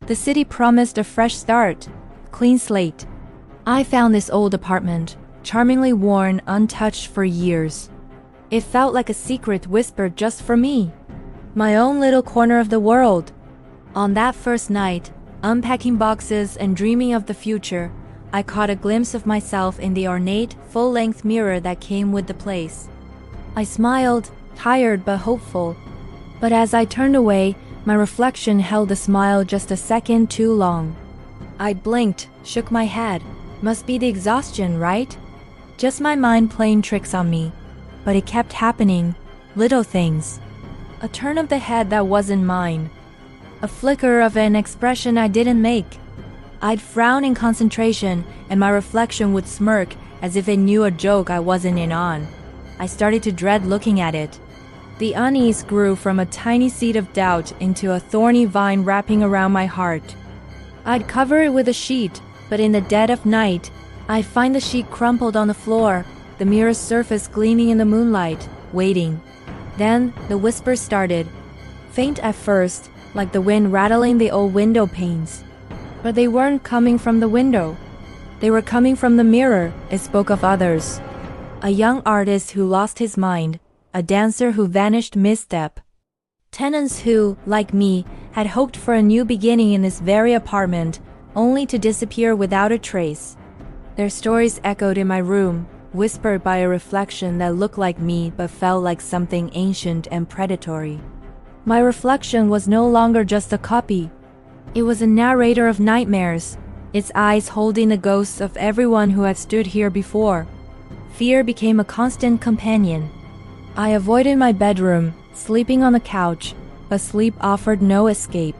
The city promised a fresh start, clean slate. I found this old apartment, charmingly worn, untouched for years. It felt like a secret whispered just for me, my own little corner of the world. On that first night, unpacking boxes and dreaming of the future, I caught a glimpse of myself in the ornate, full-length mirror that came with the place. I smiled, tired but hopeful. But as I turned away, my reflection held the smile just a second too long. I blinked, shook my head. Must be the exhaustion, right? Just my mind playing tricks on me. But it kept happening. Little things. A turn of the head that wasn't mine. A flicker of an expression I didn't make. I'd frown in concentration, and my reflection would smirk as if it knew a joke I wasn't in on. I started to dread looking at it. The unease grew from a tiny seed of doubt into a thorny vine wrapping around my heart. I'd cover it with a sheet, but in the dead of night, I'd find the sheet crumpled on the floor, the mirror's surface gleaming in the moonlight, waiting. Then the whispers started, faint at first, like the wind rattling the old window panes. But they weren't coming from the window. They were coming from the mirror. It spoke of others. A young artist who lost his mind, a dancer who vanished mid-step. Tenants who, like me, had hoped for a new beginning in this very apartment, only to disappear without a trace. Their stories echoed in my room, whispered by a reflection that looked like me but felt like something ancient and predatory. My reflection was no longer just a copy. It was a narrator of nightmares, its eyes holding the ghosts of everyone who had stood here before. Fear became a constant companion. I avoided my bedroom, sleeping on the couch, but sleep offered no escape.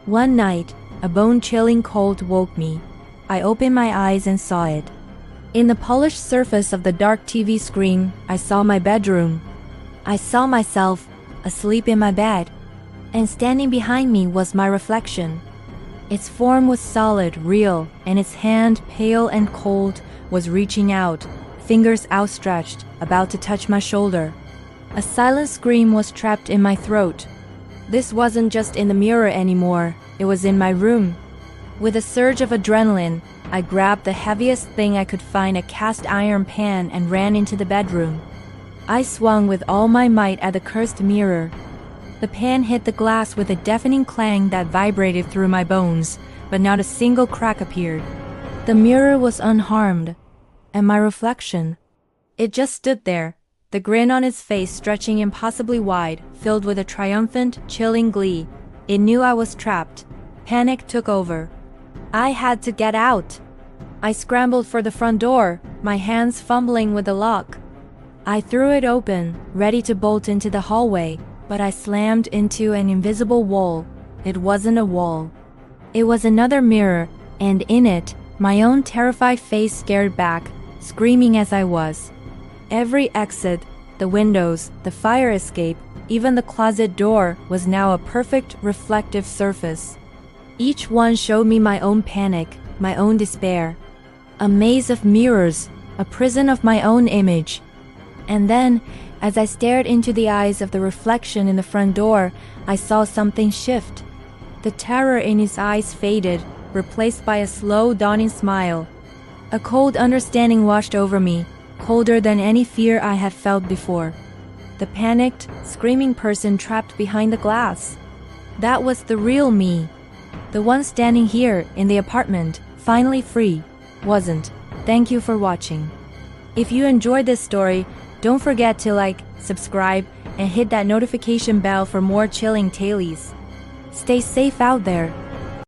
One night, a bone-chilling cold woke me. I opened my eyes and saw it. In the polished surface of the dark TV screen, I saw my bedroom. I saw myself, asleep in my bed, and standing behind me was my reflection. Its form was solid, real, and its hand, pale and cold, was reaching out, fingers outstretched, about to touch my shoulder. A silent scream was trapped in my throat. This wasn't just in the mirror anymore, it was in my room. With a surge of adrenaline, I grabbed the heaviest thing I could find, a cast iron pan, and ran into the bedroom. I swung with all my might at the cursed mirror. The pan hit the glass with a deafening clang that vibrated through my bones, but not a single crack appeared. The mirror was unharmed, and my reflection, it just stood there, the grin on its face stretching impossibly wide, filled with a triumphant, chilling glee. It knew I was trapped. Panic took over. I had to get out. I scrambled for the front door, my hands fumbling with the lock. I threw it open, ready to bolt into the hallway, but I slammed into an invisible wall. It wasn't a wall. It was another mirror, and in it, my own terrified face stared back, screaming as I was. Every exit, the windows, the fire escape, even the closet door was now a perfect reflective surface. Each one showed me my own panic, my own despair. A maze of mirrors, a prison of my own image. And then, as I stared into the eyes of the reflection in the front door, I saw something shift. The terror in his eyes faded, replaced by a slow, dawning smile. A cold understanding washed over me, colder than any fear I had felt before. The panicked, screaming person trapped behind the glass. That was the real me. The one standing here, in the apartment, finally free, wasn't. Thank you for watching. If you enjoyed this story, don't forget to like, subscribe, and hit that notification bell for more chilling tales. Stay safe out there.